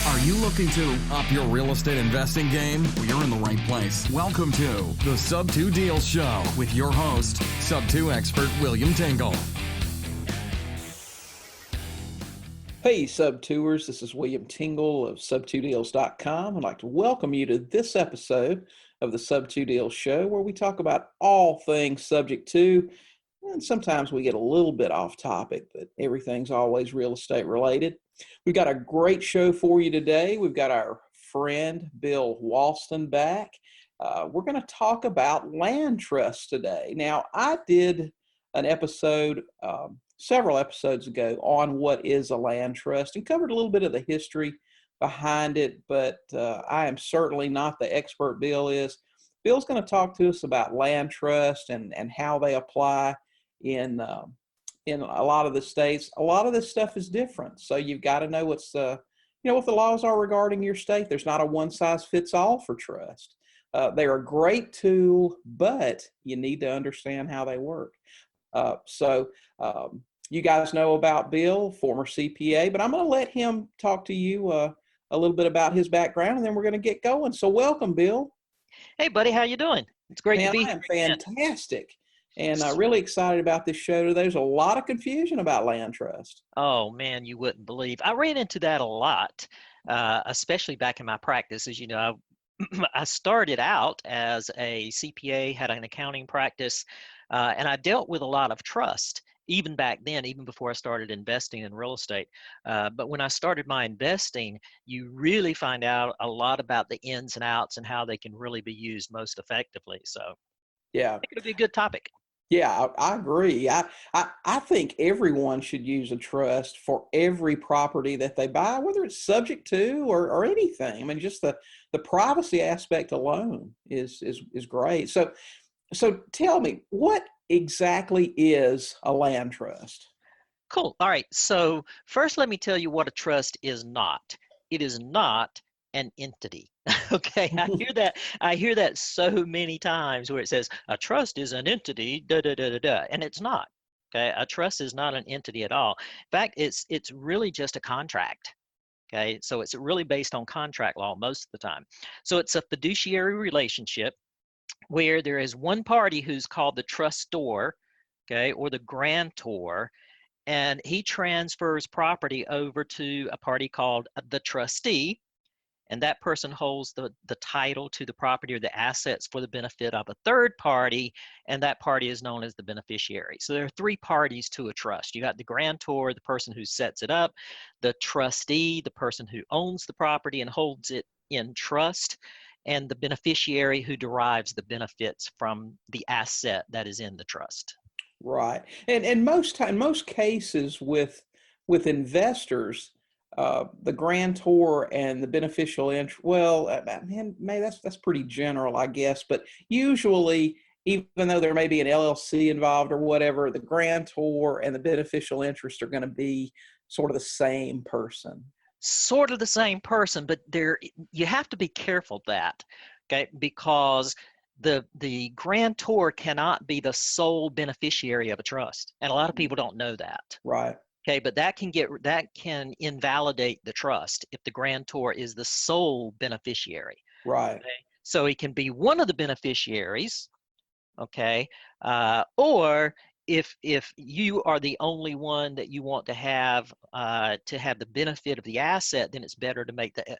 Are you looking to up your real estate investing game? Well, you're in the right place. Welcome to the Sub 2 Deals Show with your host, Sub 2 expert William Tingle. Hey, Sub-Tours, this is William Tingle of Sub2Deals.com. I'd like to welcome you to this episode of the Sub2 Deals Show, where we talk about all things subject to, and sometimes we get a little bit off topic, but everything's always real estate related. We've got a great show for you today. We've got our friend Bill Walston back. We're going to talk about land trusts today. Now, I did an episode several episodes ago on what is a land trust and covered a little bit of the history behind it, but I am certainly not the expert Bill is. Bill's going to talk to us about land trust and how they apply in a lot of the states. A lot of this stuff is different, so you've got to know what the laws are regarding your state. There's not a one size fits all for trust. They're a great tool, but you need to understand how they work. You guys know about Bill, former CPA, but I'm going to let him talk to you a little bit about his background, and then we're going to get going. So welcome, Bill. Hey, buddy, how you doing? It's great to be here. I am fantastic, and really excited about this show today. There's a lot of confusion about land trust. Oh, man, you wouldn't believe. I ran into that a lot, especially back in my practice. As you know, I started out as a CPA, had an accounting practice, and I dealt with a lot of trust. Even back then, even before I started investing in real estate. But when I started my investing, you really find out a lot about the ins and outs and how they can really be used most effectively. So yeah, I think it'll be a good topic. Yeah, I agree. I think everyone should use a trust for every property that they buy, whether it's subject to or anything. I mean, just the privacy aspect alone is great. So tell me, what exactly is a land trust? Cool. All right. So first, let me tell you what a trust is not. It is not an entity. Okay. I hear that so many times where it says a trust is an entity, and it's not. Okay. A trust is not an entity at all. In fact, it's really just a contract. Okay. So it's really based on contract law most of the time. So it's a fiduciary relationship where there is one party who's called the trustor, okay, or the grantor, and he transfers property over to a party called the trustee, and that person holds the title to the property or the assets for the benefit of a third party, and that party is known as the beneficiary. So there are three parties to a trust. You got the grantor, the person who sets it up, the trustee, the person who owns the property and holds it in trust, and the beneficiary who derives the benefits from the asset that is in the trust. Right. And most cases with investors, the grantor and the beneficial interest, well, man, maybe that's pretty general, I guess. But usually, even though there may be an LLC involved or whatever, the grantor and the beneficial interest are going to be sort of the same person. Sort of the same person, but you have to be careful of that, okay? Because the grantor cannot be the sole beneficiary of a trust, and a lot of people don't know that. Right. Okay, but that can invalidate the trust if the grantor is the sole beneficiary. Right. Okay? So he can be one of the beneficiaries, okay, or if you are the only one that you want to have the benefit of the asset, then it's better to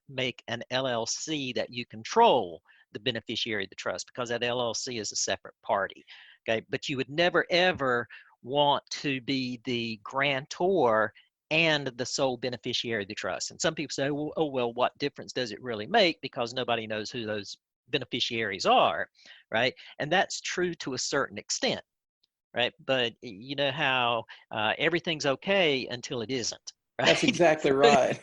make an LLC that you control the beneficiary of the trust, because that LLC is a separate party. Okay, but you would never ever want to be the grantor and the sole beneficiary of the trust. And some people say, well, what difference does it really make, because nobody knows who those beneficiaries are, right? And that's true to a certain extent. Right, but you know how everything's okay until it isn't. Right? That's exactly right.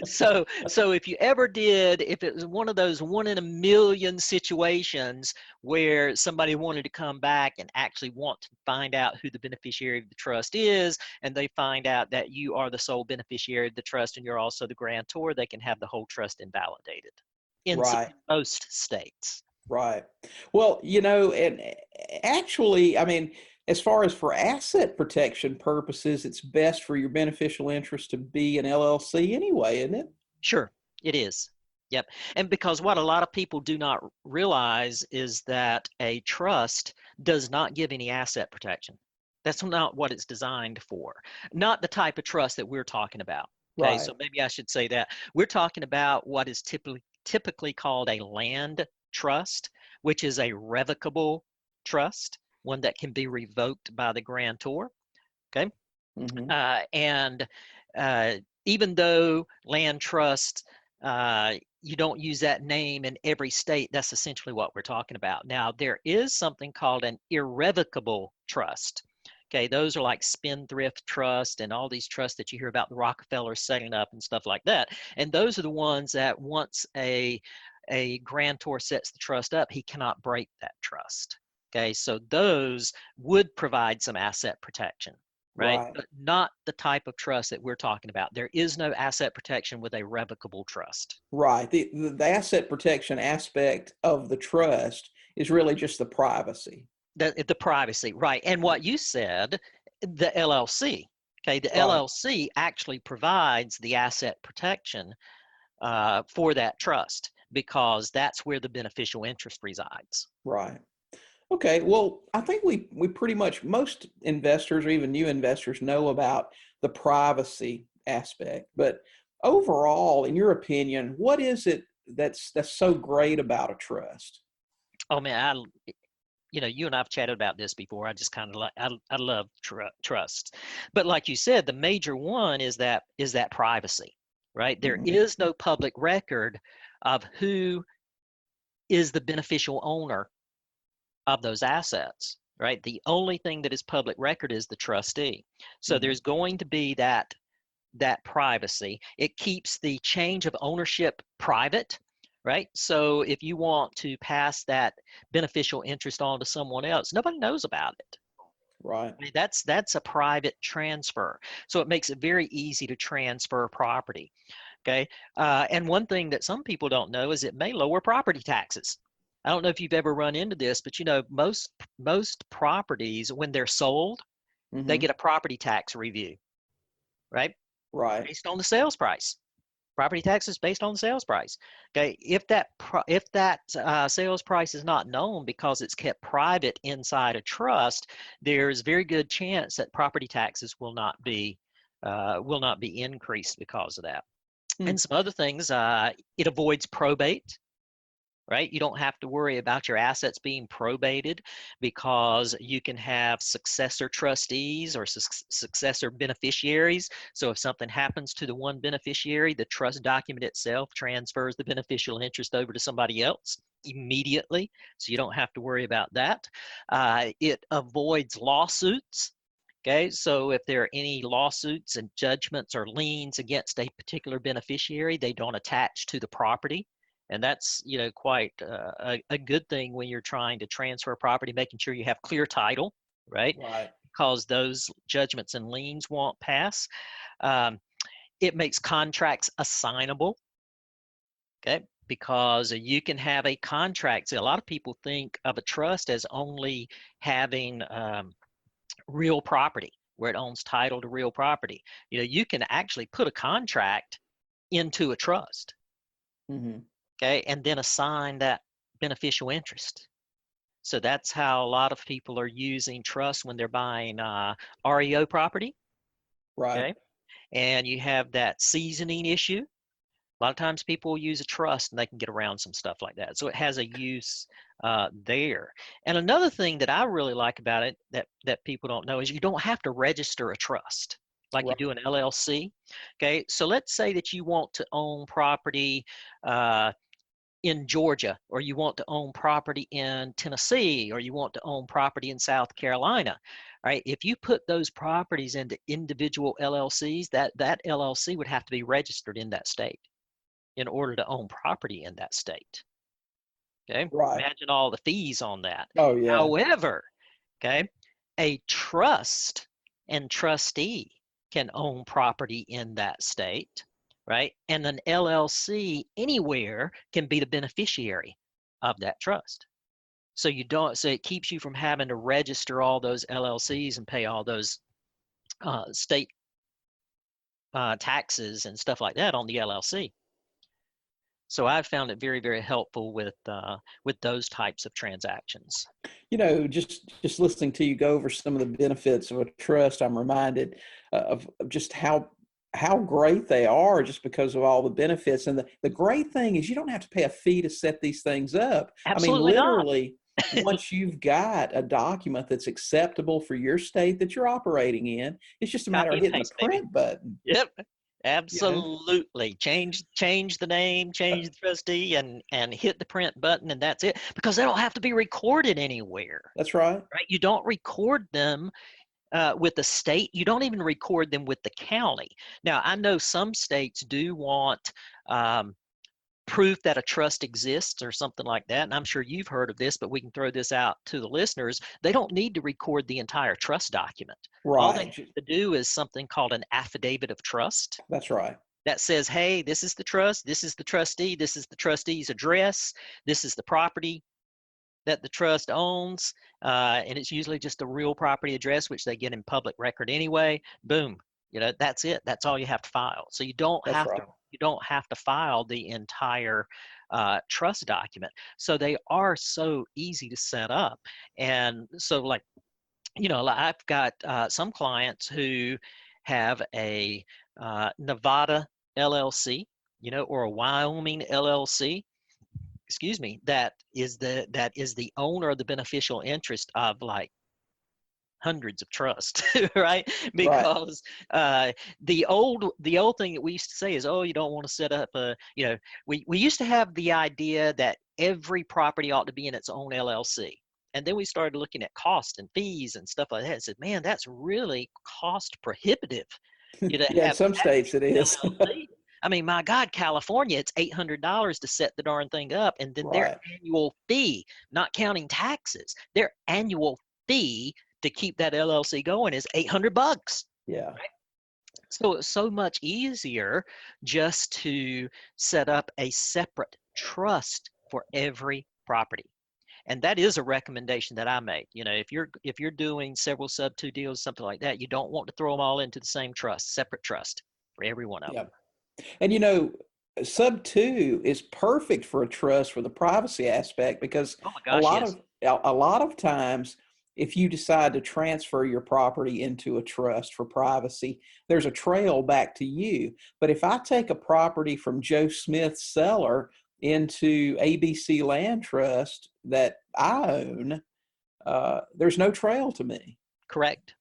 So if it was one of those 1 in a million situations where somebody wanted to come back and actually want to find out who the beneficiary of the trust is, and they find out that you are the sole beneficiary of the trust and you're also the grantor, they can have the whole trust invalidated in most states. Right. Well, and actually, I mean, as far as for asset protection purposes, it's best for your beneficial interest to be an LLC anyway, isn't it? Sure, it is. Yep. And because what a lot of people do not realize is that a trust does not give any asset protection. That's not what it's designed for. Not the type of trust that we're talking about. Okay, Right. so maybe I should say that. We're talking about what is typically called a land trust, which is a revocable trust, one that can be revoked by the grantor. Okay. Hmm. And even though land trust, you don't use that name in every state, that's essentially what we're talking about. Now, there is something called an irrevocable trust. Okay, those are like spendthrift trust and all these trusts that you hear about the Rockefellers setting up and stuff like that. And those are the ones that once a grantor sets the trust up, he cannot break that trust. Okay, so those would provide some asset protection, right? Right. But not the type of trust that we're talking about. There is no asset protection with a revocable trust. Right. The asset protection aspect of the trust is really just the privacy. The privacy, right? And what you said, the LLC. Okay, the Right. LLC actually provides the asset protection for that trust because that's where the beneficial interest resides. Right. Okay. Well, I think we pretty much most investors or even new investors know about the privacy aspect, but overall, in your opinion, what is it that's so great about a trust? Oh man, you and I've chatted about this before. I just kind of like I love trust, but like you said, the major one is that privacy, right? There Mhm. is no public record of who is the beneficial owner of those assets, right? The only thing that is public record is the trustee. So Mhm. there's going to be that privacy. It keeps the change of ownership private, right? So if you want to pass that beneficial interest on to someone else, nobody knows about it. Right. I mean, that's a private transfer. So it makes it very easy to transfer property. Okay. And one thing that some people don't know is it may lower property taxes. I don't know if you've ever run into this, but most properties when they're sold, they Mhm. get a property tax review, right? Right. Based on the sales price. Property taxes based on the sales price. Okay, if that sales price is not known because it's kept private inside a trust, there's very good chance that property taxes will not be increased because of that. Hmm. And some other things, it avoids probate, right? You don't have to worry about your assets being probated because you can have successor trustees or successor beneficiaries. So if something happens to the one beneficiary, the trust document itself transfers the beneficial interest over to somebody else immediately. So you don't have to worry about that. It avoids lawsuits. Okay, so if there are any lawsuits and judgments or liens against a particular beneficiary, they don't attach to the property. And that's, quite a good thing when you're trying to transfer property, making sure you have clear title, right? Right. Because those judgments and liens won't pass. Um, it makes contracts assignable, okay? Because you can have a contract. See, a lot of people think of a trust as only having real property, where it owns title to real property. You can actually put a contract into a trust, Mhm. okay, and then assign that beneficial interest. So that's how a lot of people are using trust when they're buying REO property, Right. okay? And you have that seasoning issue. A lot of times people will use a trust and they can get around some stuff like that. So it has a use there. And another thing that I really like about it that people don't know is you don't have to register a trust like you Right. do an LLC. Okay, so let's say that you want to own property uh, in Georgia, or you want to own property in Tennessee, or you want to own property in South Carolina, right? If you put those properties into individual LLCs, that LLC would have to be registered in that state in order to own property in that state. Okay, Right. imagine all the fees on that. Oh yeah. However, okay, a trust and trustee can own property in that state, right? And an LLC anywhere can be the beneficiary of that trust. So it keeps you from having to register all those LLCs and pay all those state taxes and stuff like that on the LLC. So I've found it very, very helpful with those types of transactions. Just listening to you go over some of the benefits of a trust, I'm reminded of just how great they are just because of all the benefits. And the great thing is you don't have to pay a fee to set these things up. I mean, Absolutely not. literally, once you've got a document that's acceptable for your state that you're operating in, it's just a matter Copy of and hitting the paste, baby. print button. Yep. You know, Absolutely. Change the name, change the trustee, and hit the print button, and that's it. Because they don't have to be recorded anywhere, that's right. right? You don't record them with the state. You don't even record them with the county. Now, I know some states do want um, proof that a trust exists or something like that. And I'm sure you've heard of this, but we can throw this out to the listeners. They don't need to record the entire trust document. All they Right. have to do is something called an affidavit of trust That's right. that says, hey, this is the trust, this is the trustee, this is the trustee's address, this is the property that the trust owns, and it's usually just a real property address, which they get in public record anyway. Boom, that's it. That's all you have to file. So That's right. you don't have to file the entire trust document. So they are so easy to set up. And so, like, I've got some clients who have a Nevada LLC, or a Wyoming LLC, excuse me, that is the owner of the beneficial interest of like hundreds of trusts, right? Right. Because the old thing that we used to say is, oh, you don't want to set up we used to have the idea that every property ought to be in its own LLC. And then we started looking at cost and fees and stuff like that and said, man, that's really cost prohibitive. To Yeah, in have some states it is. LLC. I mean, my God, California, it's $800 to set the darn thing up. And then their Right. annual fee, not counting taxes, their annual fee to keep that LLC going is $800. Yeah. So it's so much easier just to set up a separate trust for every property. And that is a recommendation that I make. If you're doing several sub two deals, something like that, you don't want to throw them all into the same trust, separate trust for every one of Yeah. them. And sub two is perfect for a trust for the privacy aspect because Oh my a gosh, lot yes. of a lot of times if you decide to transfer your property into a trust for privacy, there's a trail back to you. But if I take a property from Joe Smith's cellar into ABC Land Trust that I own, there's no trail to me. Correct.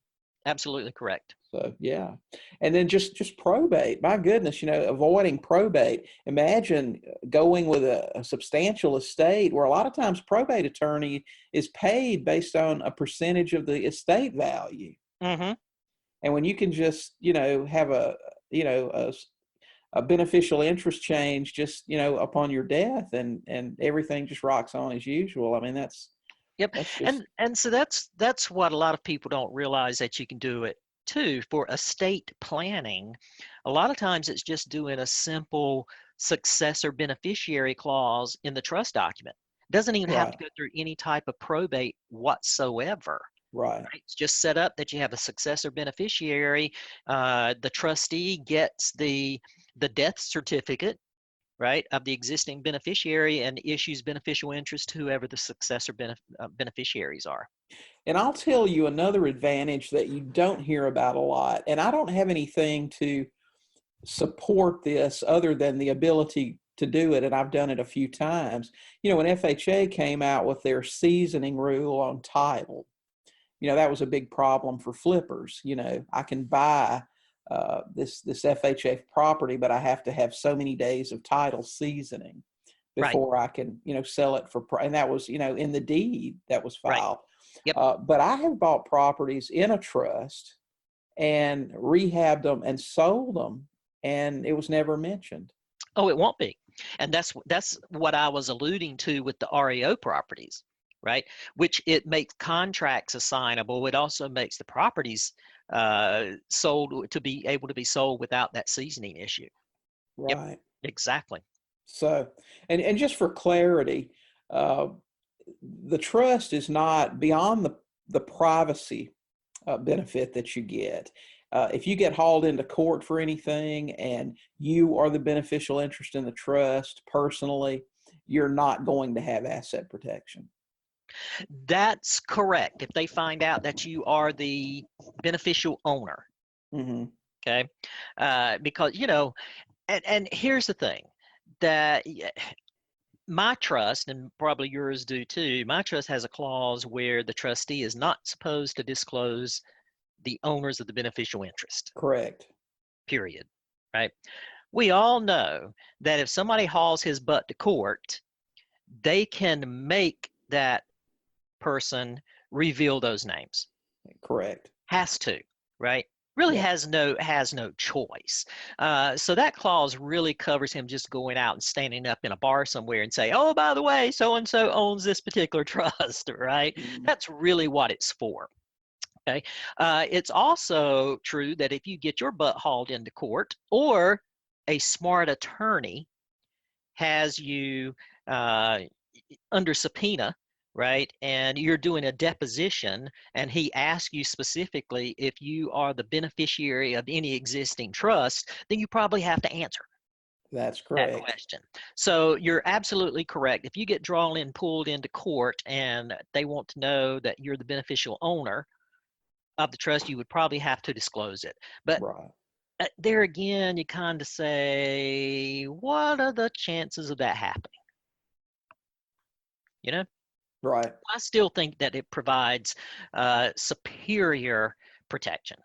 Absolutely correct. So yeah, and then just probate. My goodness, avoiding probate. Imagine going with a substantial estate where a lot of times probate attorney is paid based on a percentage of the estate value. Mm-hmm. And when you can just have a beneficial interest change just upon your death, and everything just rocks on as usual. I mean Yep. that's just And so that's what a lot of people don't realize, that you can do it too for estate planning. A lot of times it's just doing a simple successor beneficiary clause in the trust document. Doesn't even have right, to go through any type of probate whatsoever. right. Right? It's just set up that you have a successor beneficiary. The trustee gets the death certificate, right, of the existing beneficiary, and issues beneficial interest to whoever the successor beneficiaries are. And I'll tell you another advantage that you don't hear about a lot, and I don't have anything to support this other than the ability to do it, and I've done it a few times. When FHA came out with their seasoning rule on title, that was a big problem for flippers. I can buy this FHA property, but I have to have so many days of title seasoning Right. before I can, sell it and that was, in the deed that was Right. filed. Yep. But I have bought properties in a trust and rehabbed them and sold them, and it was never mentioned. Oh, it won't be. And that's what I was alluding to with the REO properties, right? Which it makes contracts assignable. It also makes the properties sold to be able to be sold without that seasoning issue. Yep, Right. exactly. So, and just for clarity, the trust is not beyond the privacy benefit that you get. if you get hauled into court for anything and you are the beneficial interest in the trust personally, you're not going to have asset protection. That's correct. If they find out that you are the beneficial owner, Mm-hmm. okay? Because, and here's the thing that my trust, and probably yours do too, my trust has a clause where the trustee is not supposed to disclose the owners of the beneficial interest, Correct. period, right? We all know that if somebody hauls his butt to court, they can make that person reveal those names. Correct. Has to, right? Really Yep. has no choice. So that clause really covers him just going out and standing up in a bar somewhere and say, "Oh, by the way, so and so owns this particular trust," right? Mm-hmm. That's really what it's for. Okay. It's also true that if you get your butt hauled into court, or a smart attorney has you under subpoena, right? And you're doing a deposition, and he asks you specifically if you are the beneficiary of any existing trust, then you probably have to answer That's that correct. question. So you're absolutely correct. If you get drawn in, pulled into court, and they want to know that you're the beneficial owner of the trust, you would probably have to disclose it. But Right. there again, you kind of say, what are the chances of that happening? You know? Right. I still think that it provides superior protection,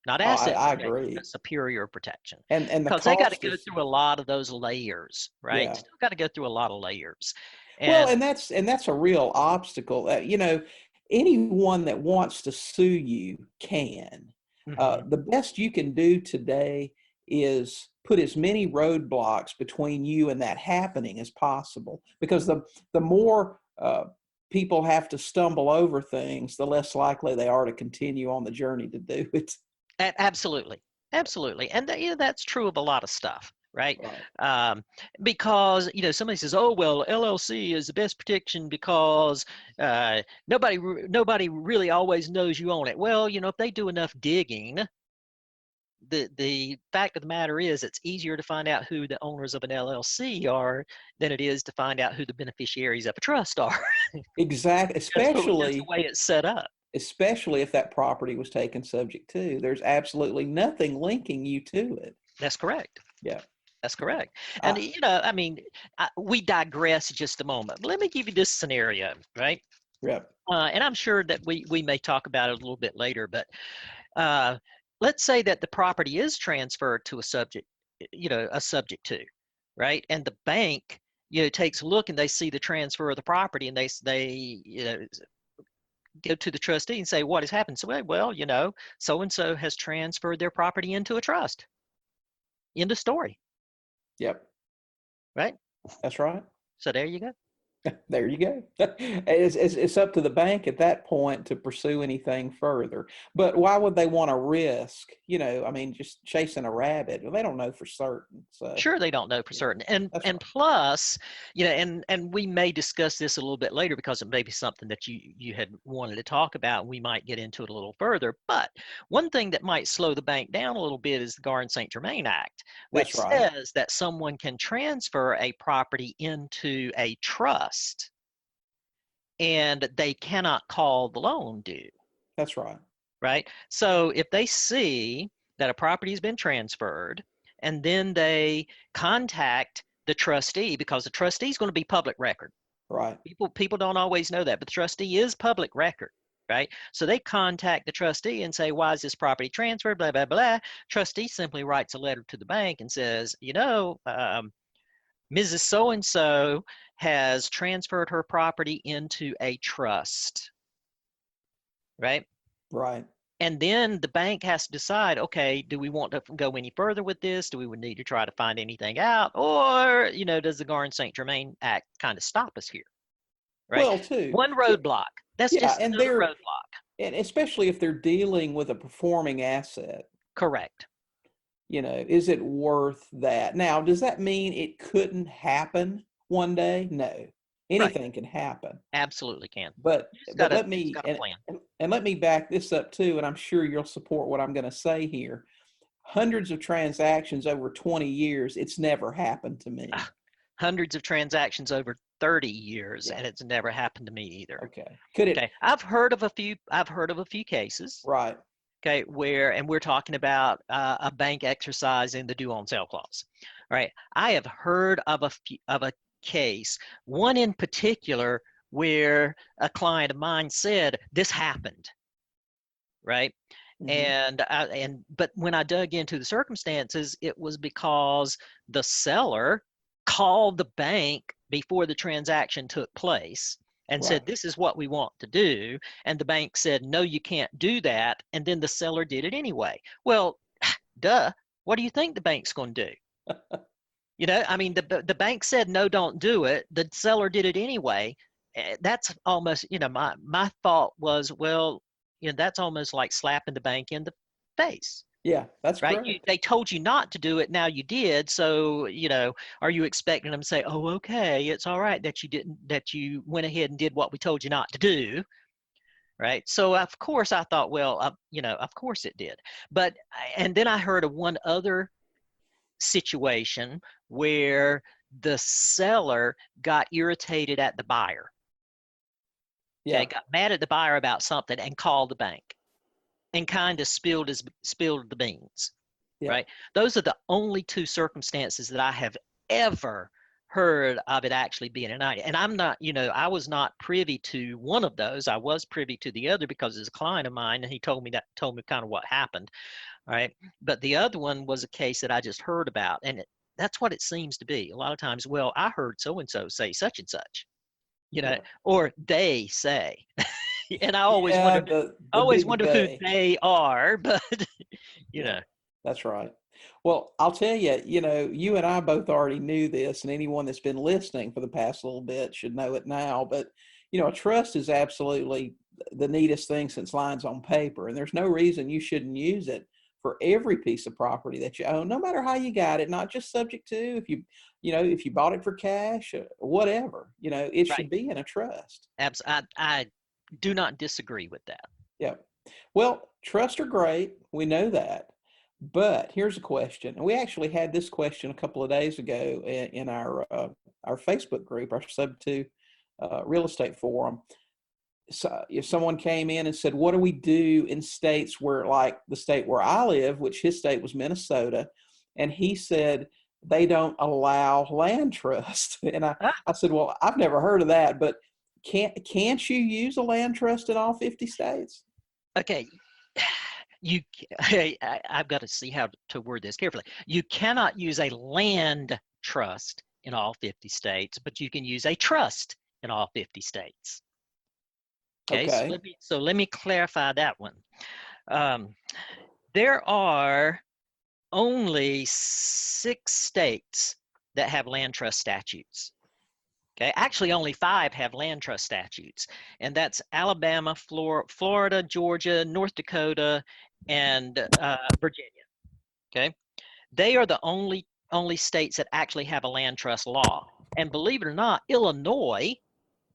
not Oh, asset I protection, agree. but superior protection, And the because they got to cost go is, through a lot of those layers, right? yeah. Still got to go through a lot of layers, Well, and and that's a real obstacle. Anyone that wants to sue you can. mhm, The best you can do today is put as many roadblocks between you and that happening as possible, because the more people have to stumble over things, the less likely they are to continue on the journey to do it. absolutely, absolutely, and that's true of a lot of stuff. Right, Right. um, because somebody says, "Oh well, LLC is the best protection because nobody really always knows you own it." Well, if they do enough digging, the fact of the matter is it's easier to find out who the owners of an LLC are than it is to find out who the beneficiaries of a trust are. Exactly. Just the way it's set up. Especially if that property was taken subject to. There's absolutely nothing linking you to it. That's correct. Yeah. That's correct. And I, I mean, we digress just a moment. Let me give you this scenario, right? yep. And I'm sure that we may talk about it a little bit later, but uh, let's say that the property is transferred to a subject to, right? And the bank, takes a look and they see the transfer of the property, and they go to the trustee and say, what has happened? So, well, so and so has transferred their property into a trust. End of story, Yep. right? That's right. So there you go. There you go. It's up to the bank at that point to pursue anything further. But why would they want to risk, just chasing a rabbit? Well, they don't know for certain. So, Sure, they don't know for yeah, certain, and that's and right. plus, and we may discuss this a little bit later because it may be something that you had wanted to talk about. We might get into it a little further, but one thing that might slow the bank down a little bit is the Garn St. Germain Act, which That's right. says that someone can transfer a property into a trust, and they cannot call the loan due. That's right. Right? So if they see that a property has been transferred, and then they contact the trustee, because the trustee is going to be public record. Right. People don't always know that, but the trustee is public record, right? So they contact the trustee and say, why is this property transferred? Blah, blah, blah. Trustee simply writes a letter to the bank and says, Mrs. So-and-so has transferred her property into a trust, right? Right. And then the bank has to decide, okay, do we want to go any further with this? Do we need to try to find anything out? Or, does the Garn St. Germain Act kind of stop us here, right? Well, too. One roadblock. That's Yeah, just and another roadblock. especially if they're dealing with a performing asset. Correct. Is it worth that? Now, does that mean it couldn't happen one day? No, Right. anything can happen. Absolutely can. But You just but gotta, let you just me gotta plan. and let me back this up too, and I'm sure you'll support what I'm going to say here. hundreds of transactions over 20 years. It's never happened to me. Hundreds of transactions over 30 years, Yeah. and it's never happened to me either. Okay. Could it? Okay, I've heard of a few cases. Right. Okay, and we're talking about a bank exercising the due on sale clause. All right, I have heard of a case, one in particular, where a client of mine said this happened. Right. Mm-hmm. But when I dug into the circumstances, it was because the seller called the bank before the transaction took place and Right. said, this is what we want to do. And the bank said, no, you can't do that. And then the seller did it anyway. Well, duh. What do you think the bank's going to do? I mean, the bank said, no, don't do it. The seller did it anyway. That's almost, my thought was, well, that's almost like slapping the bank in the face. Yeah, that's Right? correct. They told you not to do it. Now you did. So, are you expecting them to say, oh, okay, it's all right that you went ahead and did what we told you not to do? Right. So, of course, I thought, well, of course it did. And then I heard of one other situation where the seller got irritated at the buyer. Yeah. Okay, got mad at the buyer about something and called the bank and kind of spilled the beans. Yeah. Right? Those are the only two circumstances that I have ever heard of it actually being an idea. And I'm not, I was not privy to one of those. I was privy to the other because it's a client of mine, and he told me kind of what happened. All right. But the other one was a case that I just heard about. And that's what it seems to be. A lot of times, well, I heard so-and-so say such and such, Yeah. or they say. And I Yeah, the always big wonder who day. they are, but Yeah, that's right. Well, I'll tell you, you and I both already knew this, and anyone that's been listening for the past little bit should know it now. But, a trust is absolutely the neatest thing since lines on paper, and there's no reason you shouldn't use it for every piece of property that you own, no matter how you got it, not just subject to if you bought it for cash or whatever, it right. should be in a trust. I do not disagree with that. Yeah. Well, trusts are great. We know that. But here's a question. And we actually had this question a couple of days ago in our Facebook group, our Sub2 real estate forum. So if someone came in and said, what do we do in states where, like the state where I live, which his state was Minnesota, and he said they don't allow land trust. And I said, well, I've never heard of that, but can't you use a land trust in all 50 states? Okay. I've got to see how to word this carefully. You cannot use a land trust in all 50 states, but you can use a trust in all 50 states. Okay. So let me clarify that one. There are only 6 states that have land trust statutes. Okay, actually only 5 have land trust statutes, and that's Alabama, Florida, Georgia, North Dakota, and Virginia. Okay, they are the only states that actually have a land trust law. And believe it or not, Illinois,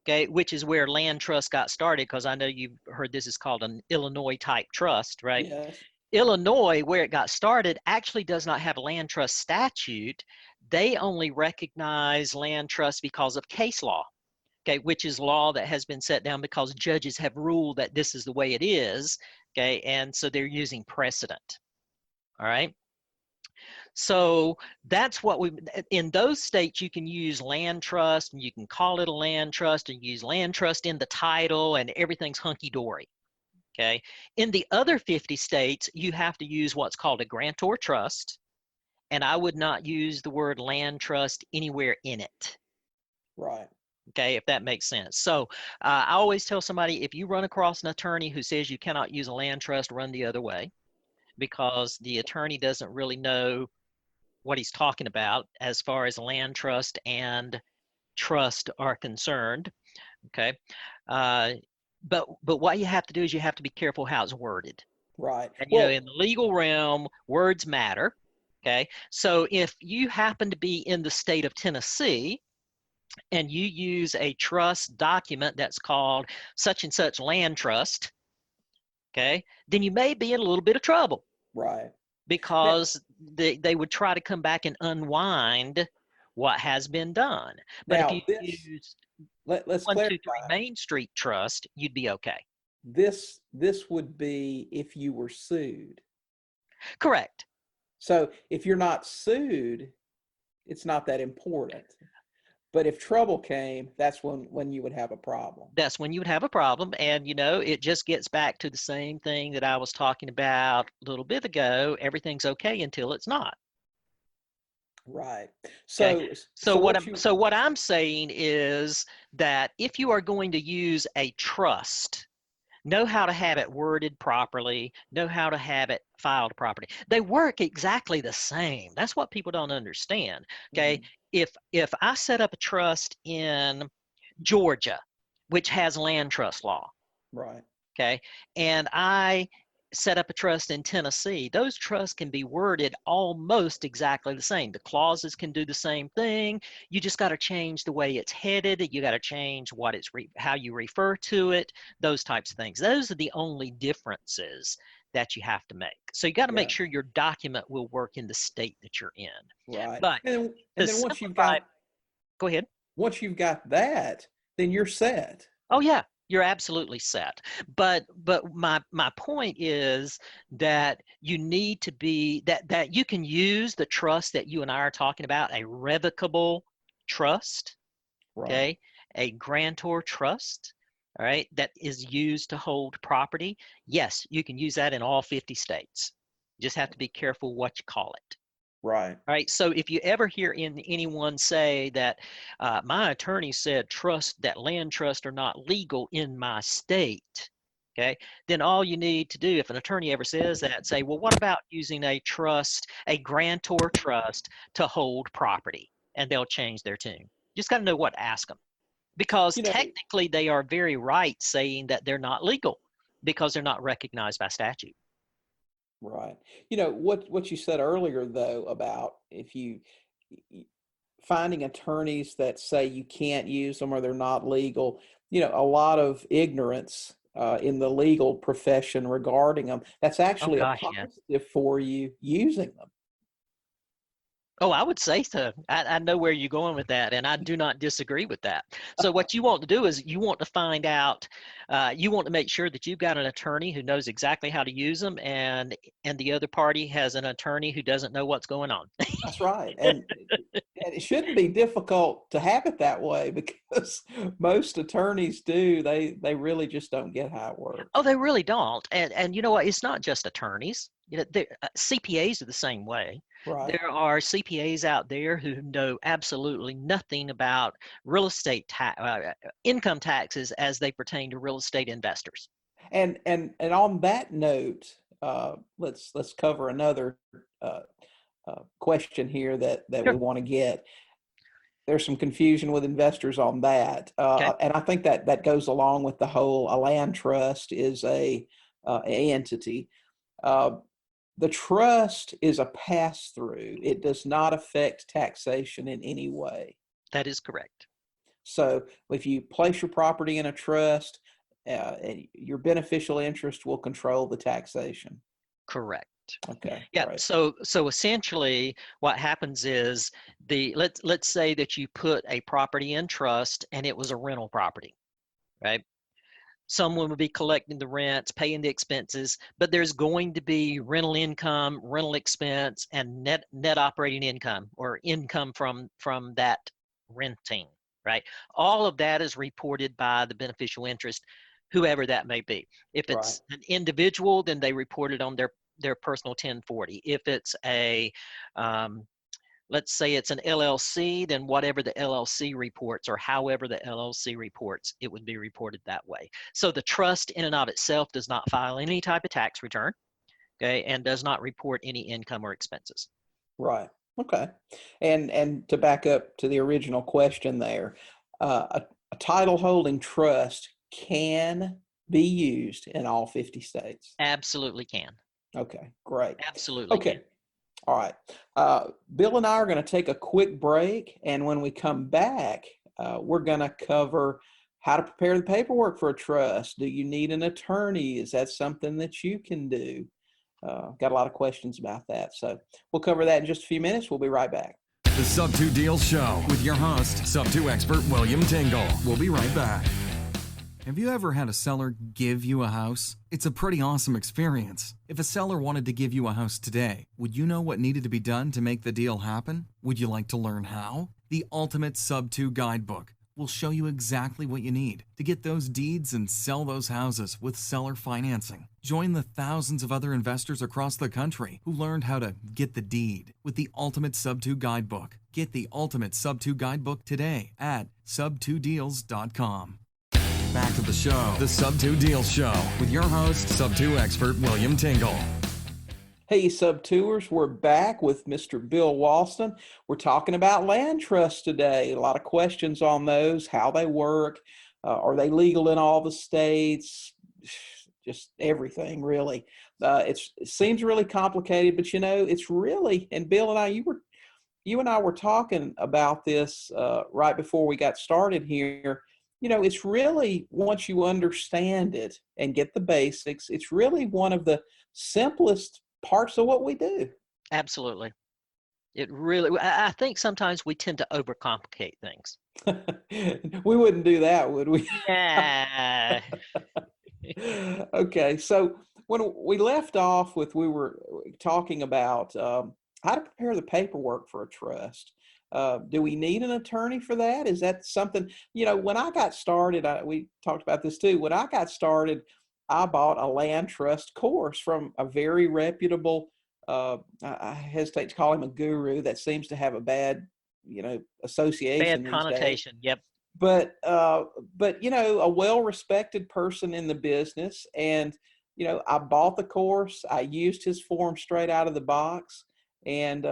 okay, which is where land trust got started, because I know you've heard this is called an Illinois type trust, right? Yes. Illinois, where it got started, actually does not have a land trust statute. They only recognize land trust because of case law, okay, which is law that has been set down because judges have ruled that this is the way it is, okay, and so they're using precedent. All right. So that's what in those states, you can use land trust, and you can call it a land trust and use land trust in the title, and everything's hunky-dory. Okay. In the other 50 states, you have to use what's called a grantor trust. And I would not use the word land trust anywhere in it. Right. Okay, if that makes sense. So I always tell somebody, if you run across an attorney who says you cannot use a land trust, run the other way, because the attorney doesn't really know what he's talking about as far as land trust and trust are concerned. Okay. But what you have to do is you have to be careful how it's worded. Right. And, in the legal realm, words matter. Okay. So if you happen to be in the state of Tennessee and you use a trust document that's called such and such land trust, okay, then you may be in a little bit of trouble. Right. because they would try to come back and unwind what has been done. But if Now you this, used let's 123 clarify. Main Street Trust, you'd be okay. This would be if you were sued. Correct. So if you're not sued, it's not that important. But if trouble came, that's when you would have a problem. That's when you would have a problem. And, it just gets back to the same thing that I was talking about a little bit ago. Everything's okay until it's not. Right. Okay. So So what I'm saying is that if you are going to use a trust, know how to have it worded properly, know how to have it filed properly. They work exactly the same. That's what people don't understand. Okay. Mhm. If I set up a trust in Georgia, which has land trust law, Right. okay, and I set up a trust in Tennessee, those trusts can be worded almost exactly the same. The clauses can do the same thing. You just got to change the way it's headed. You got to change what how you refer to it, those types of things. Those are the only differences that you have to make. So you got to make Yeah. sure your document will work in the state that you're in. Right. But And to then simplify, go ahead. once you've got that, then you're set. Oh yeah, you're absolutely set. But my point is that you need to be that you can use the trust that you and I are talking about, a revocable trust, Right. okay? A grantor trust, all right, that is used to hold property. Yes, you can use that in all 50 states. You just have to be careful what you call it. Right. All right. So if you ever hear anyone say that my attorney said land trusts are not legal in my state, okay, then all you need to do, if an attorney ever says that, say, well, what about using a trust, a grantor trust to hold property? And they'll change their tune. Just got to know what to ask them, because You know, technically they are very right saying that they're not legal because they're not recognized by statute. right. You know, what you said earlier though about if you finding attorneys that say you can't use them or they're not legal, a lot of ignorance in the legal profession regarding them. That's Oh actually a gosh, yeah. positive for you using them. Oh, I would say so. I know where you're going with that, and I do not disagree with that. So what you want to do is you want to find out, you want to make sure that you've got an attorney who knows exactly how to use them, and the other party has an attorney who doesn't know what's going on. That's right. And it shouldn't be difficult to have it that way because most attorneys do. They really just don't get how it Oh, works. they really don't. And you know what? It's not just attorneys. CPAs are the same way. Right. There are CPAs out there who know absolutely nothing about income taxes as they pertain to real estate investors. And on that note, let's cover another uh, question here that we Sure. want to get. There's some confusion with investors on that, Okay. and I think that goes along with the whole a land trust is a entity. Uh, the trust is a pass through. It does not affect taxation in any way. That is correct. So if you place your property in a trust, your beneficial interest will control the taxation. Correct. Okay, Yeah. great. So essentially, what happens is let's say that you put a property in trust and it was a rental property, right? Someone will be collecting the rents, paying the expenses, but there's going to be rental income, rental expense, and net operating income, or income from that renting, right? All of that is reported by the beneficial interest, whoever that may be. If Right. it's an individual, then they report it on their personal 1040. If it's a let's say it's an LLC, then whatever the LLC reports or however the LLC reports, it would be reported that way. So the trust in and of itself does not file any type of tax return, okay, and does not report any income or expenses. Right. Okay. And to back up to the original question there, a title holding trust can be used in all 50 states. Absolutely can. Okay, great. Absolutely can. Okay. All right. Bill and I are going to take a quick break. And when we come back, we're going to cover how to prepare the paperwork for a trust. Do you need an attorney? Is that something that you can do? got a lot of questions about that. So we'll cover that in just a few minutes. We'll be right back. The Sub-2 Deals Show with your host, Sub-2 expert William Tingle. We'll be right back. Have you ever had a seller give you a house? It's a pretty awesome experience. If a seller wanted to give you a house today, would you know what needed to be done to make the deal happen? Would you like to learn how? The Ultimate Sub-2 Guidebook will show you exactly what you need to get those deeds and sell those houses with seller financing. Join the thousands of other investors across the country who learned how to get the deed with the Ultimate Sub-2 Guidebook. Get the Ultimate Sub-2 Guidebook today at sub2deals.com. Back to the show, the Sub-2 Deals Show with your host, Sub-2 expert William Tingle. Hey, Sub-2ers, we're back with Mr. Bill Walston. We're talking about land trusts today. A lot of questions on those, how they work, are they legal in all the states, just everything, really. It seems really complicated, but it's really, and Bill and I, you and I were talking about this right before we got started here. It's really, once you understand it and get the basics, it's really one of the simplest parts of what we do. Absolutely. It really, I think sometimes we tend to overcomplicate things. We wouldn't do that, would we? Yeah. Okay, so when we left off with, we were talking about how to prepare the paperwork for a trust. Do we need an attorney for that? Is that something, when I got started, we talked about this too. When I got started, I bought a land trust course from a very reputable, I hesitate to call him a guru. That seems to have a bad, association. Bad connotation. Yep. But a well-respected person in the business. And, I bought the course. I used his form straight out of the box, and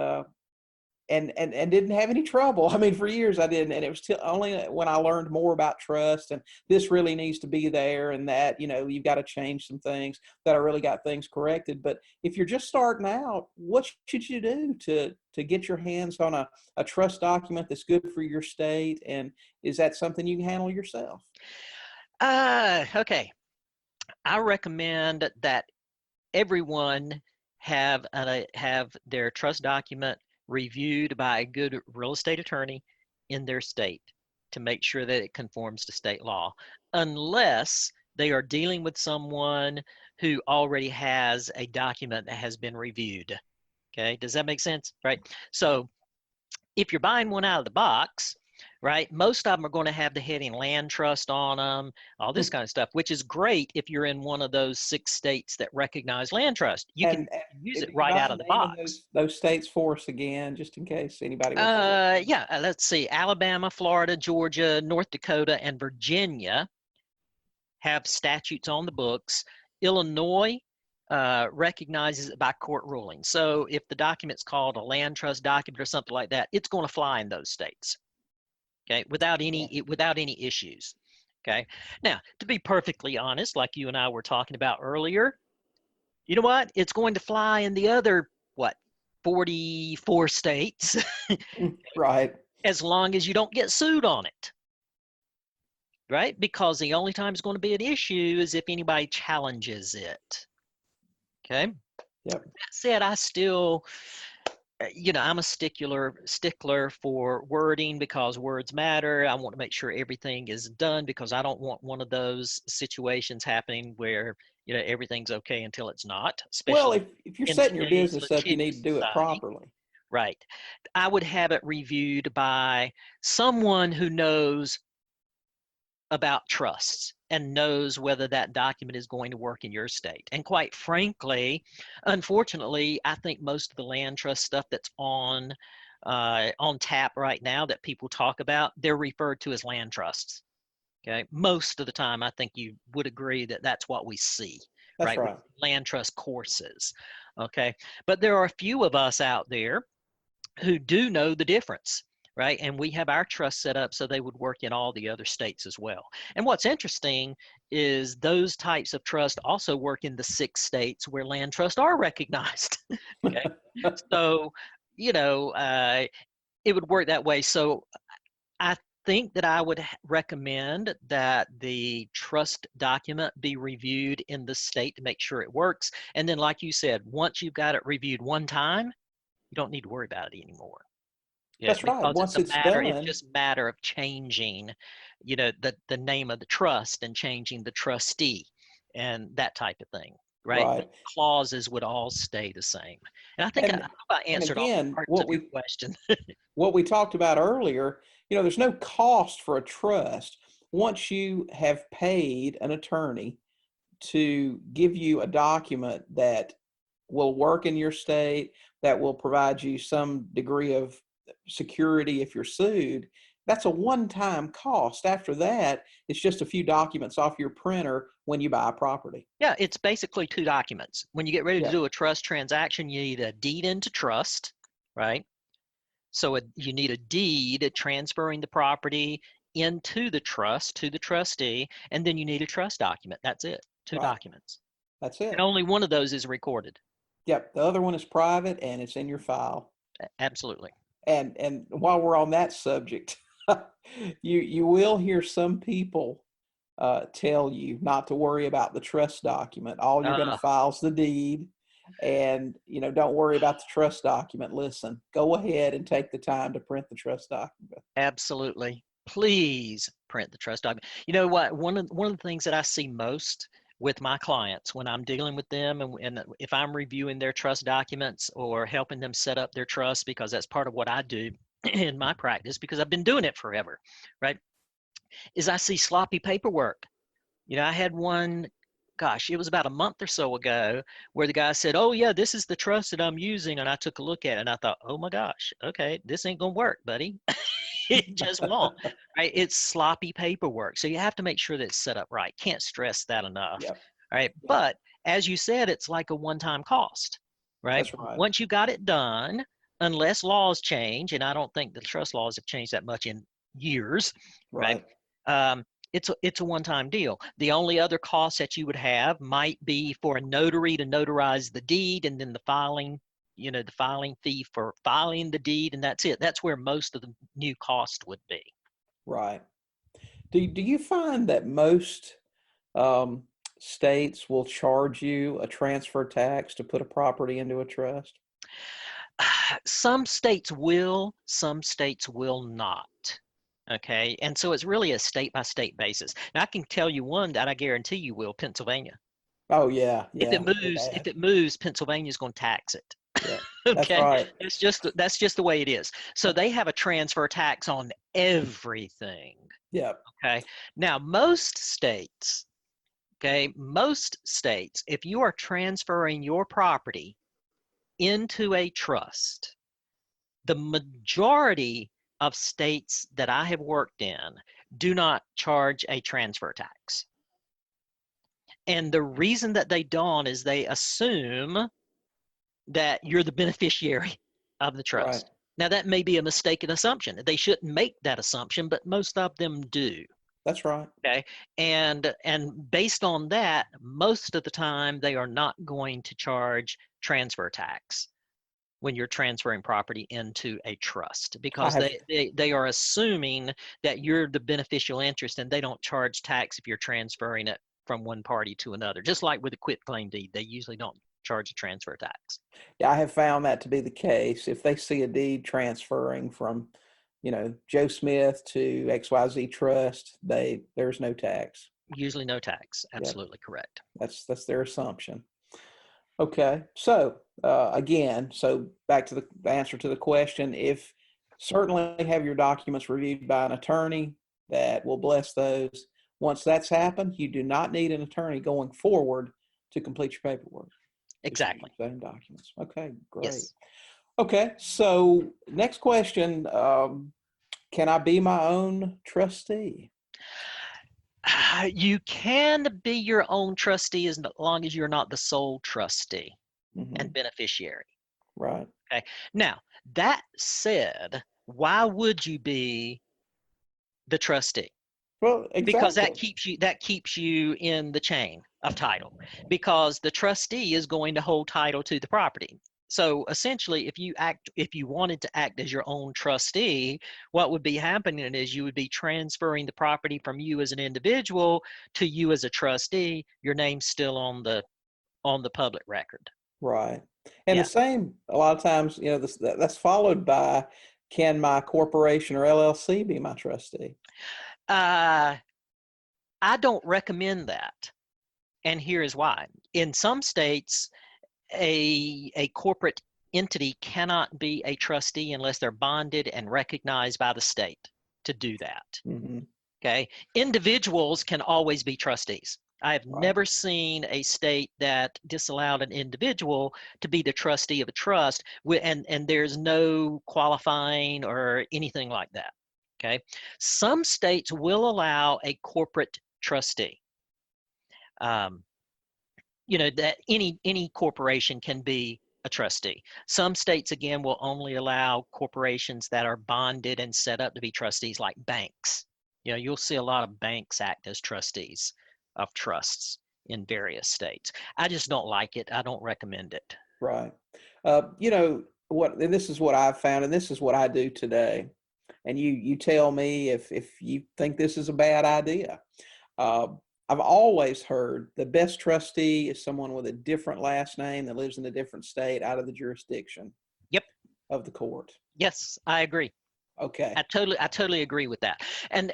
didn't have any trouble. I mean, for years I didn't, and it was only when I learned more about trust and this really needs to be there, and that, you've got to change some things, that I really got things corrected. But if you're just starting out, what should you do to get your hands on a trust document that's good for your state? And is that something you can handle yourself? Okay. I recommend that everyone have their trust document reviewed by a good real estate attorney in their state to make sure that it conforms to state law, unless they are dealing with someone who already has a document that has been reviewed. Okay, does that make sense? Right. So if you're buying one out of the box, right, most of them are going to have the heading land trust on them, all this kind of stuff, which is great if you're in one of those 6 states that recognize land trust. You can use it right out of the box. Those states for us again, just in case anybody wants to. Yeah, let's see. Alabama, Florida, Georgia, North Dakota, and Virginia have statutes on the books. Illinois recognizes it by court ruling. So if the document's called a land trust document or something like that, it's going to fly in those states. Okay, without any issues. Okay, now to be perfectly honest, like you and I were talking about earlier, you know what? It's going to fly in the other 44 states, right? As long as you don't get sued on it, right? Because the only time it's going to be an issue is if anybody challenges it. Okay. Yep. That said, I still, I'm a stickler for wording because words matter. I want to make sure everything is done because I don't want one of those situations happening where, everything's okay until it's not. Well, if you're setting your business up, you need to do it properly. Right. I would have it reviewed by someone who knows about trusts and knows whether that document is going to work in your state. And quite frankly, unfortunately, I think most of the land trust stuff that's on tap right now that people talk about, they're referred to as land trusts. Okay, most of the time, I think you would agree that that's what we see. That's right. Land trust courses. Okay, but there are a few of us out there who do know the difference. Right. And we have our trust set up so they would work in all the other states as well. And what's interesting is those types of trust also work in the 6 states where land trusts are recognized. Okay. So, it would work that way. So I think that I would recommend that the trust document be reviewed in the state to make sure it works. And then, like you said, once you've got it reviewed one time, you don't need to worry about it anymore. Yeah, That's right. because Once it's it's done, just a matter of changing, the name of the trust and changing the trustee and that type of thing, right? But right. clauses would all stay the same. And I And hope I and answered all again, parts of your question. what we talked about earlier, there's no cost for a trust once you have paid an attorney to give you a document that will work in your state, that will provide you some degree of security if you're sued. That's a one-time cost. After that, it's just a few documents off your printer when you buy a property. Yeah, it's basically two documents. When you get ready to Yeah, do a trust transaction, you need a deed into trust, right? So you need a deed transferring the property into the trust to the trustee, and then you need a trust document. That's it. Two right. documents. That's And it. only one of those is recorded. Yep. The other one is private and it's in your file. Absolutely. And while we're on that subject, you will hear some people tell you not to worry about the trust document. All you're going to Uh, file is the deed, and don't worry about the trust document. Listen, go ahead and take the time to print the trust document. Absolutely. Please print the trust document. You know what? One of the things that I see most with my clients when I'm dealing with them, and if I'm reviewing their trust documents or helping them set up their trust, because that's part of what I do in my practice, because I've been doing it forever, right? Is I see sloppy paperwork. I had one, gosh, it was about a month or so ago, where the guy said, "Oh, yeah, this is the trust that I'm using." And I took a look at it and I thought, "Oh my gosh, okay, this ain't going to work, buddy." It just won't, right? It's sloppy paperwork. So you have to make sure that it's set up right. Can't stress that enough, Yep. right? Yep. But as you said, it's like a one-time cost, right? That's right. Once you got it done, unless laws change, and I don't think the trust laws have changed that much in years, right? Right. Um, it's a one-time deal. The only other cost that you would have might be for a notary to notarize the deed, and then the filing, the filing fee for filing the deed, and that's it. That's where most of the new cost would be. Right. Do you find that most um, states will charge you a transfer tax to put a property into a trust? Some states will, some states will not. Okay. And so it's really a state by state basis. Now I can tell you one that I guarantee you will, Pennsylvania. Oh yeah, If it yeah, they moves, have. if it moves, Pennsylvania's going to tax it. Yeah, that's Okay. right. That's just the way it is. So they have a transfer tax on everything. Yeah, Okay. Now most states, if you are transferring your property into a trust, the majority of states that I have worked in do not charge a transfer tax. And the reason that they don't is they assume that you're the beneficiary of the right. trust. Now, that may be a mistaken assumption. They shouldn't make that assumption, but most of them do. That's right. Okay. And based on that, most of the time they are not going to charge transfer tax when you're transferring property into a trust, I because have. they are assuming that you're the beneficial interest, and they don't charge tax if you're transferring it from one party to another. Just like with a quitclaim deed, they usually don't charge a transfer tax. Yeah, I have found that to be the case. If they see a deed transferring from, Joe Smith to XYZ Trust, there's no tax. Usually no tax. Yep, Absolutely correct. that's their assumption. Okay, so again, so back to the answer to the question, if certainly have your documents reviewed by an attorney that will bless those. Once that's happened, you do not need an attorney going forward to complete your paperwork. Just use Exactly. the same documents. Okay, great. Yes. Okay, so next question. Can I be my own trustee? You can be your own trustee as long as you're not the sole trustee Hmm. and beneficiary. Right. Okay. Now, that said, why would you be the trustee? Well, Because that exactly. keeps you in the chain of title, because the trustee is going to hold title to the property. So essentially, if you wanted to act as your own trustee, what would be happening is you would be transferring the property from you as an individual to you as a trustee. Your name's still on the public record. Right. And the Yeah. same, a lot of times, that's followed by, can my corporation or LLC be my trustee? Uh, I don't recommend that. And here is why. In some states, a corporate entity cannot be a trustee unless they're bonded and recognized by the state to do that. Mm-hmm. Okay. Individuals can always be trustees. I have Right. never seen a state that disallowed an individual to be the trustee of a trust, and there's no qualifying or anything like that. Okay. Some states will allow a corporate trustee. That any corporation can be a trustee. Some states, again, will only allow corporations that are bonded and set up to be trustees, like banks. You'll see a lot of banks act as trustees of trusts in various states. I just don't like it. I don't recommend it. Right. And this is what I've found, and this is what I do today. And you tell me if you think this is a bad idea. Uh, I've always heard the best trustee is someone with a different last name that lives in a different state out of the jurisdiction Yep. of the court. Yes, I agree. Okay. I totally agree with that. And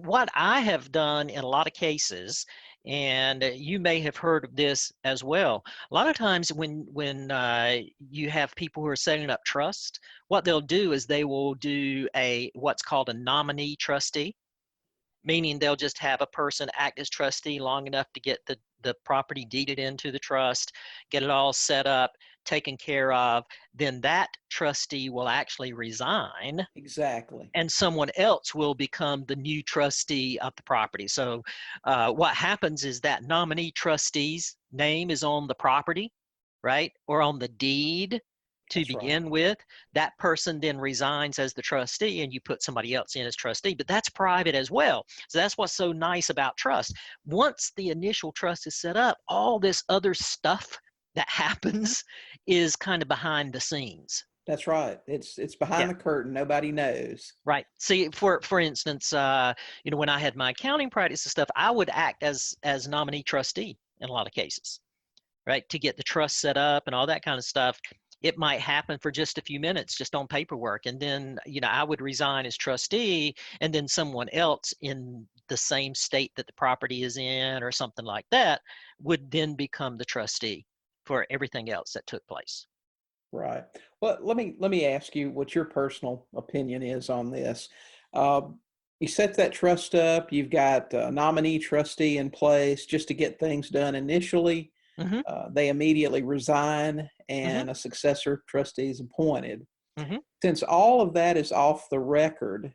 what I have done in a lot of cases, and you may have heard of this as well. A lot of times when you have people who are setting up trust, what they'll do is they will do what's called a nominee trustee, meaning they'll just have a person act as trustee long enough to get the property deeded into the trust, get it all set up, taken care of. Then that trustee will actually resign. Exactly. And someone else will become the new trustee of the property. So what happens is that nominee trustee's name is on the property, right? Or on the deed to That's right. begin with. That person then resigns as the trustee and you put somebody else in as trustee, but that's private as well. So that's what's so nice about trust. Once the initial trust is set up, all this other stuff that happens is kind of behind the scenes. That's right. It's Yeah. behind the curtain. Nobody knows. Right. See, for instance, when I had my accounting practice and stuff, I would act as nominee trustee in a lot of cases, right? To get the trust set up and all that kind of stuff. It might happen for just a few minutes, just on paperwork, and then I would resign as trustee, and then someone else in the same state that the property is in, or something like that, would then become the trustee for everything else that took place. Right. Well, let me ask you what your personal opinion is on this. Uh, you set that trust up. You've got a nominee trustee in place just to get things done initially. Mm-hmm. They immediately resign, Mm-hmm. and a successor trustee is appointed. Mm-hmm. Since all of that is off the record,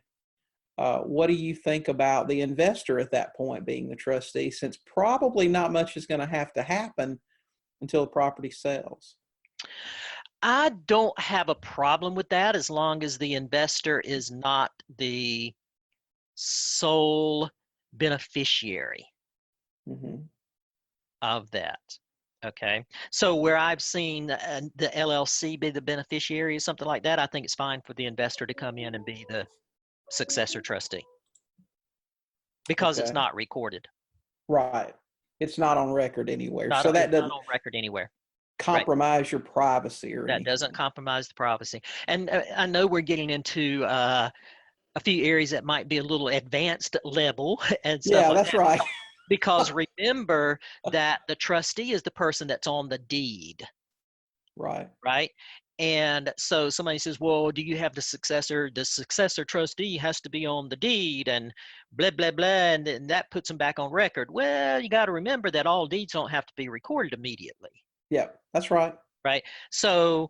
what do you think about the investor at that point being the trustee? Since probably not much is going to have to happen until the property sells. I don't have a problem with that as long as the investor is not the sole beneficiary Hmm. of that. Okay. So where I've seen the LLC be the beneficiary or something like that, I think it's fine for the investor to come in and be the successor trustee because it's Okay. not recorded. Right. It's not on record anywhere. Not So that it's not doesn't on record anywhere. Right. compromise your privacy or That anything. doesn't compromise the privacy. And I know we're getting into a few areas that might be a little advanced level and stuff Yeah, like that's that. right. Because remember that the trustee is the person that's on the deed, Right. right? And so somebody says, well, do you have the successor? The successor trustee has to be on the deed and blah, blah, blah. And then that puts them back on record. Well, you got to remember that all deeds don't have to be recorded immediately. Yeah, that's right. Right. So,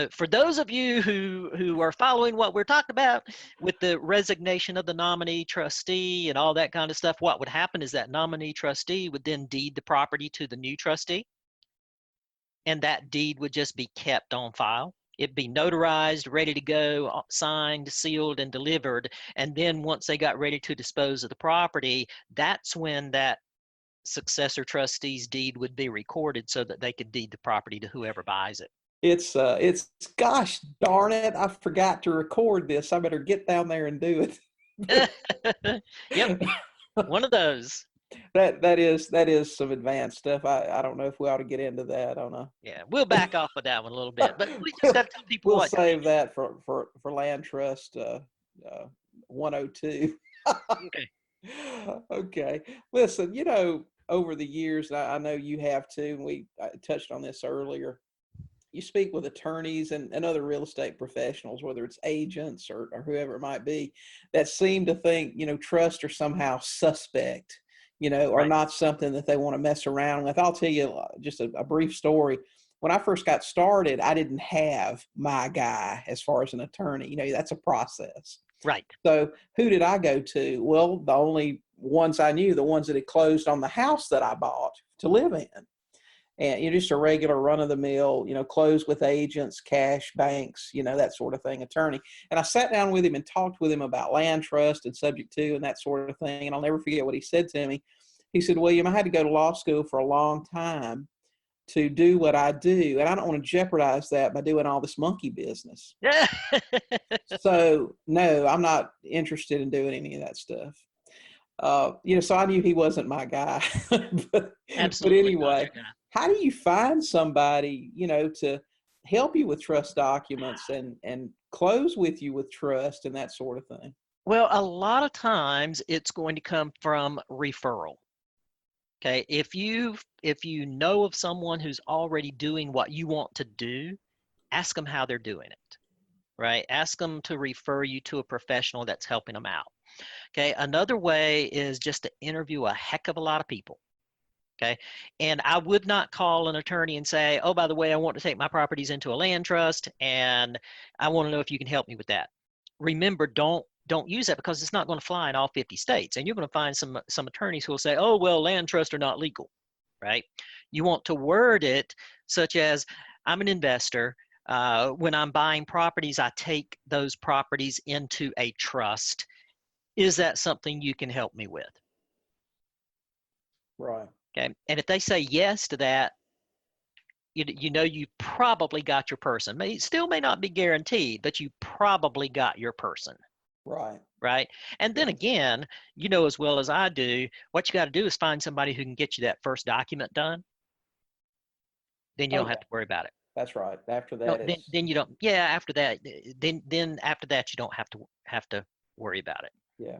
for those of you who are following what we're talking about with the resignation of the nominee trustee and all that kind of stuff, what would happen is that nominee trustee would then deed the property to the new trustee, and that deed would just be kept on file. It'd be notarized, ready to go, signed, sealed, and delivered. And then once they got ready to dispose of the property, that's when that successor trustee's deed would be recorded so that they could deed the property to whoever buys it. It's gosh darn it, I forgot to record this. I better get down there and do Yep, it. one of those. That is some advanced stuff. I don't know if we ought to get into that on a Yeah, we'll back off of that one a little bit, but we just we'll, got to tell people we'll what to save that for land trust 102. do. Okay. Okay. Listen, over the years, I know you have too, and I touched on this earlier. You speak with attorneys and other real estate professionals, whether it's agents or whoever it might be, that seem to think, trust are somehow suspect, or Right. not something that they want to mess around with. I'll tell you just a brief story. When I first got started, I didn't have my guy as far as an attorney. That's a process. Right. So who did I go to? Well, the only ones I knew, the ones that had closed on the house that I bought to live in. And just a regular run of the mill, close with agents, cash, banks, that sort of thing, attorney. And I sat down with him and talked with him about land trust and subject to and that sort of thing. And I'll never forget what he said to me. He said, William, I had to go to law school for a long time to do what I do. And I don't want to jeopardize that by doing all this monkey business. Yeah. So no, I'm not interested in doing any of that stuff. So I knew he wasn't my guy, but Absolutely not anyway, your guy. how do you find somebody, to help you with trust documents and close with you with trust and that sort of thing? Well, a lot of times it's going to come from referral. Okay, if you know of someone who's already doing what you want to do, ask them how they're doing it. Right? Ask them to refer you to a professional that's helping them out. Okay, another way is just to interview a heck of a lot of people. Okay, and I would not call an attorney and say, oh, by the way, I want to take my properties into a land trust and I want to know if you can help me with that. Remember, don't use that because it's not going to fly in all 50 states. And you're going to find some attorneys who will say, oh, well, land trusts are not legal, right? You want to word it such as, I'm an investor. When I'm buying properties, I take those properties into a trust. Is that something you can help me with? Right. Okay. And if they say yes to that, you probably got your person. It still may not be guaranteed, but you probably got your person. Right. Right. And then again, as well as I do, what you got to do is find somebody who can get you that first document done. Then you don't have to worry about it. That's right. After No, that, it's then you don't. Yeah, after that, then after that, you don't have to worry about it. yeah.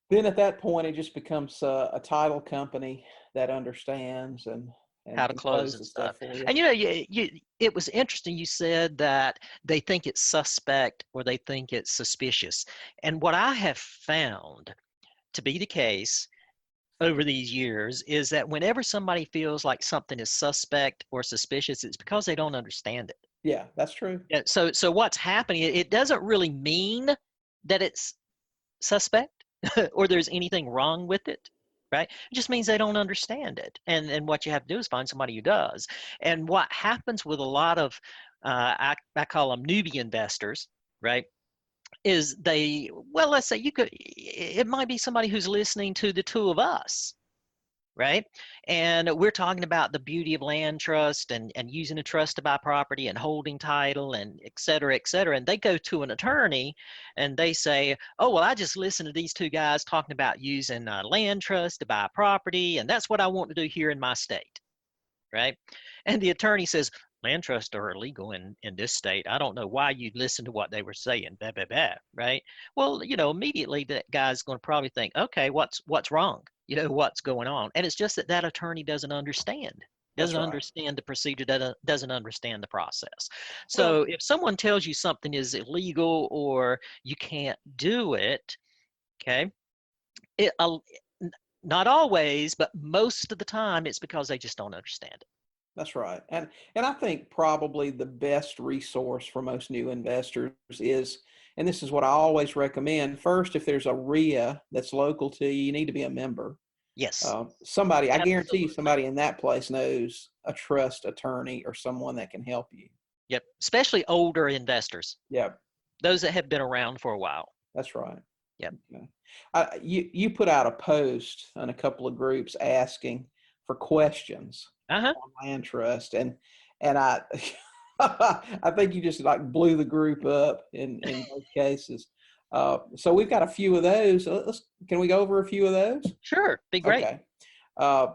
Then at that point, it just becomes a title company that understands How to and close and closes stuff. stuff for you. And it was interesting. You said that they think it's suspect or they think it's suspicious. And what I have found to be the case over these years is that whenever somebody feels like something is suspect or suspicious, it's because they don't understand it. Yeah, that's true. Yeah, so what's happening, it doesn't really mean that it's suspect or there's anything wrong with it, right? It just means they don't understand it. And what you have to do is find somebody who does. And what happens with a lot of, I call them newbie investors, right? Is let's say it might be somebody who's listening to the two of us, right? And we're talking about the beauty of land trust and using a trust to buy property and holding title and et cetera, et cetera. And they go to an attorney and they say, oh, well, I just listened to these two guys talking about using a land trust to buy property. And that's what I want to do here in my state, right? And the attorney says, land trusts are illegal in this state. I don't know why you'd listen to what they were saying, blah, blah, blah, right? Well, immediately that guy's going to probably think, okay, what's wrong? What's going on? And it's just that attorney doesn't understand. That's Doesn't right. understand the procedure, doesn't understand the process. Well, So if someone tells you something is illegal or you can't do it, okay, it, not always, but most of the time it's because they just don't understand it. that's right. And I think probably the best resource for most new investors is, and this is what I always recommend, first, if there's a RIA that's local to you, you need to be a member. Yes, Somebody, I guarantee you, absolutely. somebody in that place knows a trust attorney or someone that can help you. Yep, especially older investors, Yep, those that have been around for a while. that's right. Yep. Okay. You put out a post on a couple of groups asking for questions Uh-huh. on land trust, and I I think you just like blew the group up in both cases. So we've got a few of those. Can we go over a few of those? Sure, be great. Okay. Uh,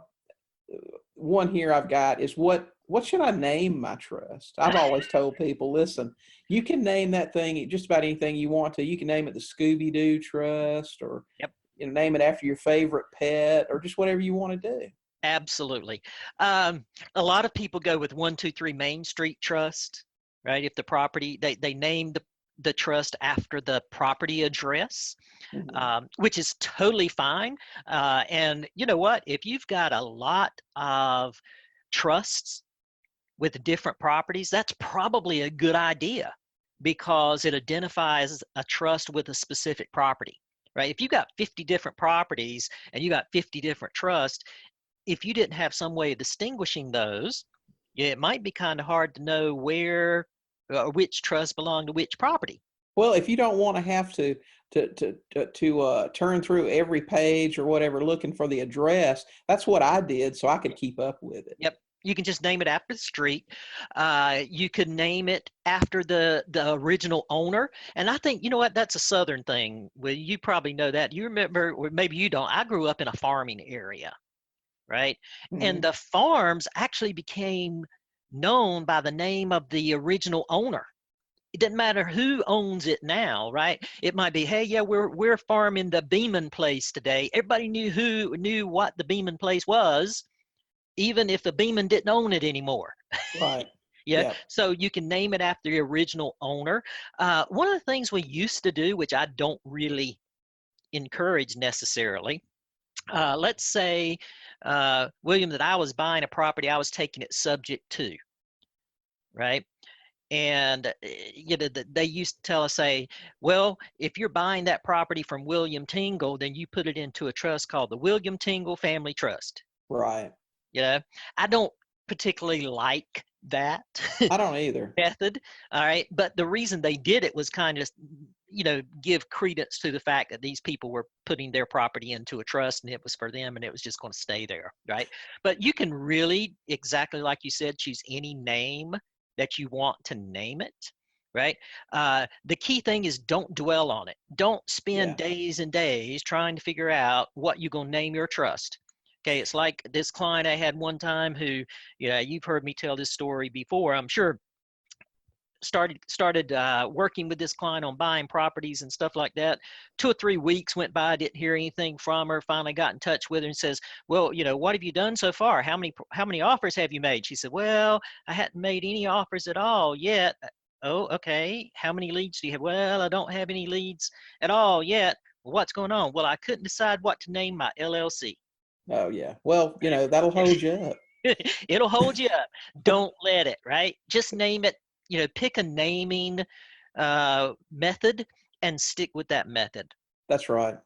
one here I've got is what should I name my trust? I've always told people, listen, you can name that thing just about anything you want to. You can name it the Scooby-Doo Trust, or Yep. Name it after your favorite pet, or just whatever you want to do. Absolutely. A lot of people go with 123 Main Street Trust, right? If the property, they name the trust after the property address, Mhm. which is totally fine. And you know what? If you've got a lot of trusts with different properties, that's probably a good idea because it identifies a trust with a specific property, right? If you got 50 different properties and you got 50 different trusts, if you didn't have some way of distinguishing those, yeah, it might be kind of hard to know where which trust belong to which property. Well, if you don't want to have to turn through every page or whatever looking for the address, that's what I did so I could keep up with it. Yep. You can just name it after the street. You could name it after the original owner. And I think, you know what, that's a Southern thing. Well, you probably know that. You remember, or maybe you don't. I grew up in a farming area, right? And Mhm. the farms actually became known by the name of the original owner. It doesn't matter who owns it now, right? It might be, hey, yeah, we're farming the Beeman place today. Everybody knew what the Beeman place was, even if the Beeman didn't own it anymore. Right. Yeah, Yeah. so you can name it after the original owner. One of the things we used to do, which I don't really encourage necessarily, let's say, William, that I was buying a property, I was taking it subject to, right? And they used to tell us, say, well, if you're buying that property from William Tingle, then you put it into a trust called the William Tingle Family Trust. Right. You know, I don't particularly like that I don't either. method. All right, but the reason they did it was kind of, give credence to the fact that these people were putting their property into a trust and it was for them and it was just going to stay there, right? But you can really, exactly like you said, choose any name that you want to name it, right? The key thing is don't dwell on it. Don't spend Yeah. days and days trying to figure out what you're going to name your trust. Okay, it's like this client I had one time who, you've heard me tell this story before, I'm sure. Started working with this client on buying properties and stuff like that. 2 or 3 weeks went by, didn't hear anything from her. Finally got in touch with her and says, well, what have you done so far? How many offers have you made? She said, well, I hadn't made any offers at all yet. Oh, okay. How many leads do you have? Well, I don't have any leads at all yet. Well, what's going on? Well, I couldn't decide what to name my LLC. Oh yeah. Well, that'll hold you up. It'll hold you up. Don't let it, right? Just name it, pick a naming method and stick with that method. That's right.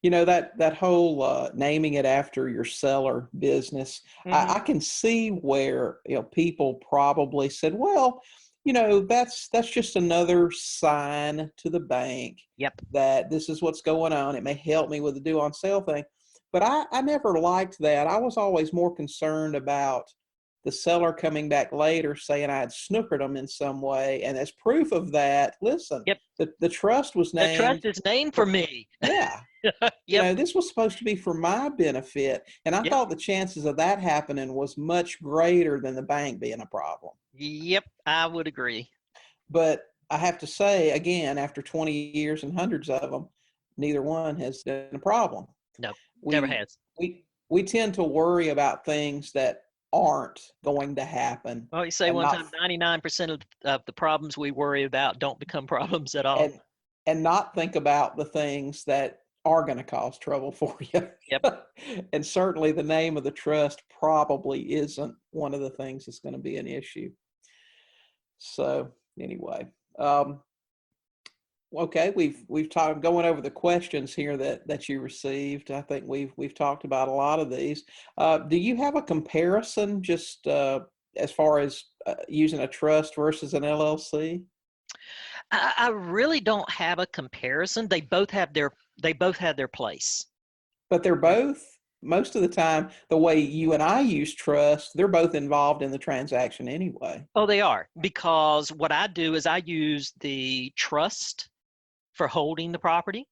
That whole naming it after your seller business. Hmm. I can see where people probably said, well, that's just another sign to the bank Yep. that this is what's going on. It may help me with the due on sale thing. But I never liked that. I was always more concerned about the seller coming back later saying I had snookered them in some way. And as proof of that, listen, Yep. the trust was The trust named is named for for, me. yeah, Yep. this was supposed to be for my benefit. And I Yep. thought the chances of that happening was much greater than the bank being a problem. Yep. I would agree. But I have to say, again, after 20 years and hundreds of them, neither one has been a problem. No, never We has. we tend to worry about things that aren't going to happen Well, you say and one not time 99% of the problems we worry about don't become problems at all. and and not think about the things that are going to cause trouble for you. Yep. And certainly the name of the trust probably isn't one of the things that's going to be an issue. So anyway, okay, we've talked going over the questions here that you received. I think we've talked about a lot of these. Do you have a comparison just as far as using a trust versus an LLC? I really don't have a comparison. They both have their place. But they're Right. both. most of the time, the way you and I use trust, they're both involved in the transaction anyway. Oh, they are, because what I do is I use the trust for holding the property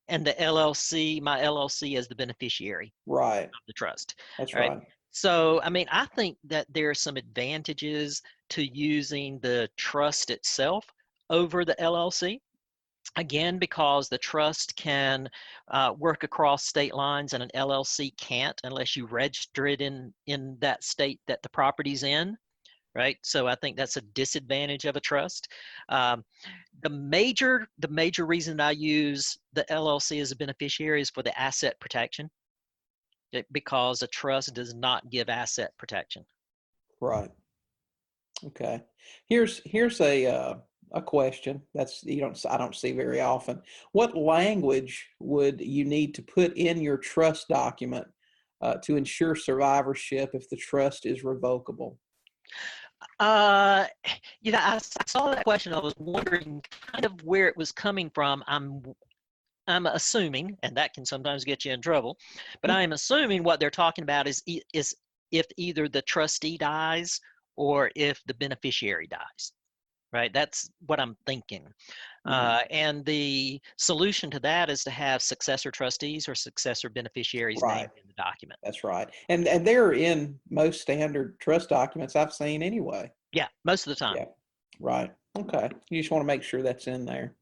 and the LLC, my LLC, as the beneficiary Right. of the trust. That's All right. right. So, I mean, I think that there are some advantages to using the trust itself over the LLC. Again, because the trust can work across state lines and an LLC can't unless you register it in that state that the property's in, right? So I think that's a disadvantage of a trust. Um, the major reason I use the LLC as a beneficiary is for the asset protection, because a trust does not give asset protection. Right. Okay. Here's a question that's I don't see very often. What language would you need to put in your trust document to ensure survivorship if the trust is revocable? Uh, I saw that question. I was wondering kind of where it was coming from. I'm assuming, and that can sometimes get you in trouble, but I am assuming what they're talking about is if either the trustee dies or if the beneficiary dies, right? That's what I'm thinking. And the solution to that is to have successor trustees or successor beneficiaries Right. named in the document. That's right. And they're in most standard trust documents I've seen anyway. Yeah, most of the time. Yeah. Right. Okay. You just want to make sure that's in there.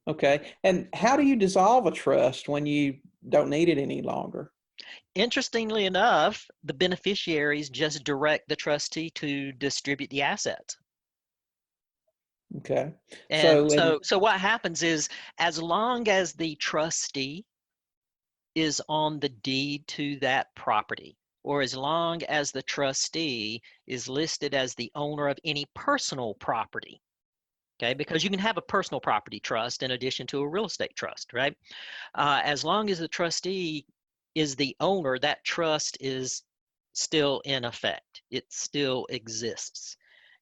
Okay. And how do you dissolve a trust when you don't need it any longer? Interestingly enough, the beneficiaries just direct the trustee to distribute the assets. Okay. And so what happens is, as long as the trustee is on the deed to that property, or as long as the trustee is listed as the owner of any personal property, okay, because you can have a personal property trust in addition to a real estate trust, right? As long as the trustee is the owner, that trust is still in effect. It still exists.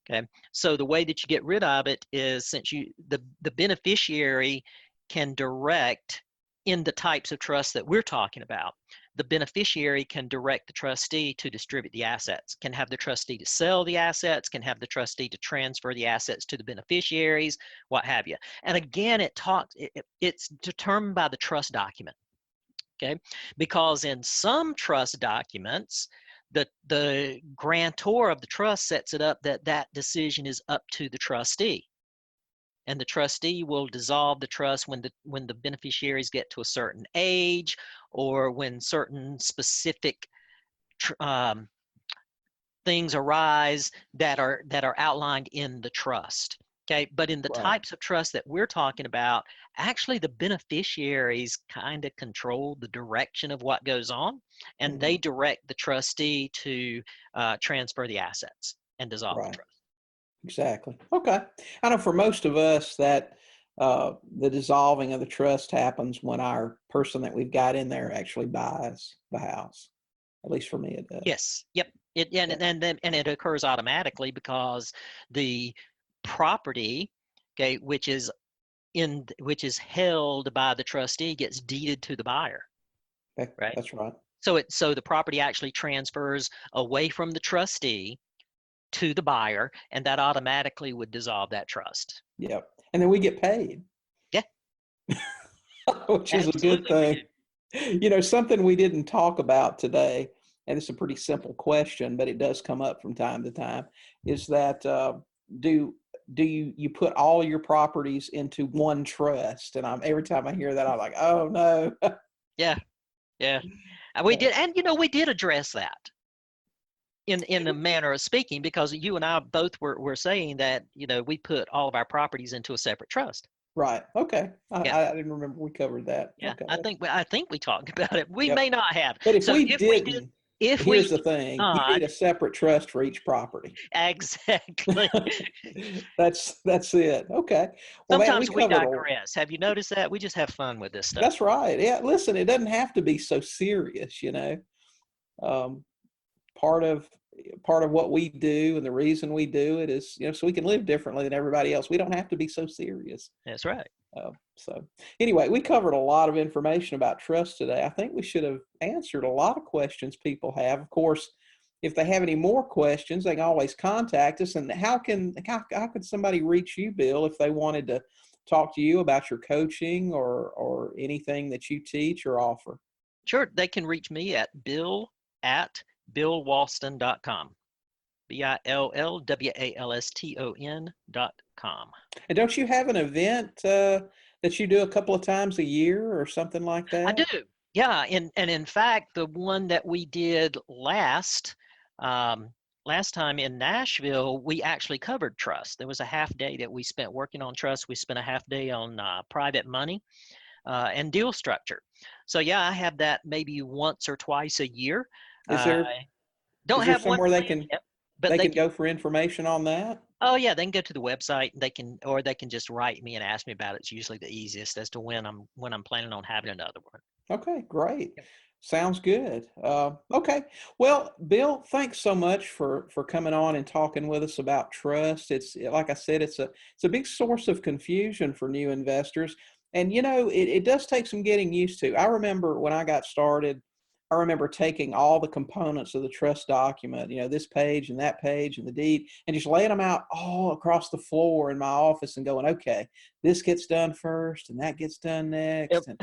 Okay, so the way that you get rid of it is, since the beneficiary can direct in the types of trusts that we're talking about, the beneficiary can direct the trustee to distribute the assets, can have the trustee to sell the assets, can have the trustee to transfer the assets to the beneficiaries, what have you. And again, it's determined by the trust document. Okay, because in some trust documents, the grantor of the trust sets it up that decision is up to the trustee, and the trustee will dissolve the trust when the beneficiaries get to a certain age, or when certain specific things arise that are outlined in the trust. Okay, but in the types of trust that we're talking about, actually the beneficiaries kind of control the direction of what goes on, and they direct the trustee to transfer the assets and dissolve the trust. Exactly. Okay. I know for most of us that the dissolving of the trust happens when our person that we've got in there actually buys the house. At least for me, it does. Yes. Yep. And it occurs automatically because the property, okay, which is held by the trustee, gets deeded to the buyer. Right. That's right. So the property actually transfers away from the trustee to the buyer, and that automatically would dissolve that trust. Yep. And then we get paid. Yeah. Which is a good thing. You know, something we didn't talk about today, and it's a pretty simple question, but it does come up from time to time, is that do you put all your properties into one trust? And every time I hear that, I'm like, oh no. Yeah. We did, and we did address that in a manner of speaking, because you and I both were saying that we put all of our properties into a separate trust. Right. Okay. Yeah. I didn't remember we covered that. Yeah. Okay. I think we talked about it. We may not have. But if So we if didn't, here's the thing: you need a separate trust for each property. Exactly. That's it. Okay. Well, Sometimes man, we digress. Have you noticed that? We just have fun with this stuff. That's right. Yeah. Listen, it doesn't have to be so serious. Part of part of what we do, and the reason we do it is, so we can live differently than everybody else. We don't have to be so serious. That's right. So anyway, we covered a lot of information about trust today. I think we should have answered a lot of questions people have. Of course, if they have any more questions, they can always contact us. And how could somebody reach you, Bill, if they wanted to talk to you about your coaching or anything that you teach or offer? Sure. They can reach me at bill@billwalston.com. BILLWALSTON.com. And don't you have an event that you do a couple of times a year or something like that? I do. Yeah. And in fact, the one that we did last time in Nashville, we actually covered trust. There was a half day that we spent working on trust. We spent a half day on private money and deal structure. So yeah, I have that maybe once or twice a year. Is there somewhere they can go for information on that? Oh yeah, they can go to the website. They can just write me and ask me about it. It's usually the easiest as to when I'm planning on having another one. Okay, great. Yep. Sounds good. Okay. Well, Bill, thanks so much for coming on and talking with us about trust. It's, like I said, it's a big source of confusion for new investors. And, it does take some getting used to. I remember when I got started, I remember taking all the components of the trust document, this page and that page and the deed, and just laying them out all across the floor in my office and going, okay, this gets done first and that gets done next. Yep. And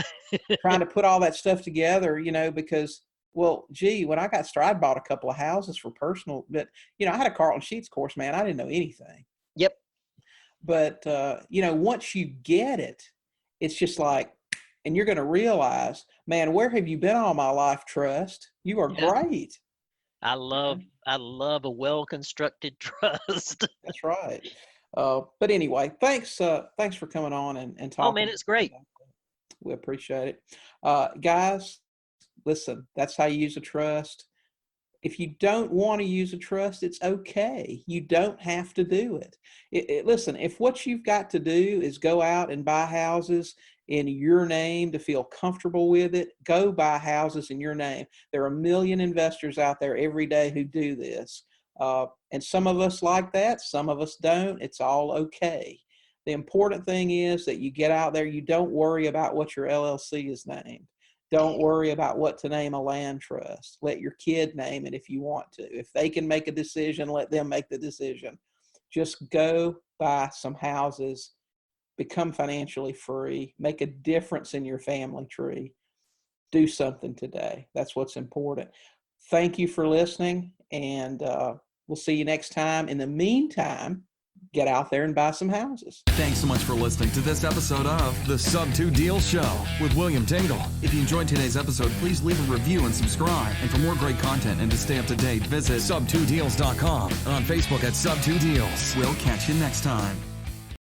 trying to put all that stuff together, because, well, gee, when I got started, I bought a couple of houses for personal, but, I had a Carlton Sheets course, man. I didn't know anything. Yep. But, once you get it, it's just like, and you're going to realize, man, where have you been all my life, trust? You are great. I love a well-constructed trust. That's right. But anyway, thanks for coming on and talking. Oh, man, it's great. We appreciate it. Guys, listen, that's how you use a trust. If you don't want to use a trust, it's okay. You don't have to do it. Listen, if what you've got to do is go out and buy houses in your name to feel comfortable with it, go buy houses in your name. There are a million investors out there every day who do this. And some of us like that, some of us don't. It's all okay. The important thing is that you get out there, you don't worry about what your LLC is named. Don't worry about what to name a land trust. Let your kid name it if you want to. If they can make a decision, let them make the decision. Just go buy some houses, become financially free, make a difference in your family tree. Do something today. That's what's important. Thank you for listening, and we'll see you next time. In the meantime, get out there and buy some houses. Thanks so much for listening to this episode of the Sub 2 Deal Show with William Tingle. If you enjoyed today's episode, please leave a review and subscribe. And for more great content and to stay up to date, visit sub2deals.com and on Facebook at Sub 2 Deals. We'll catch you next time.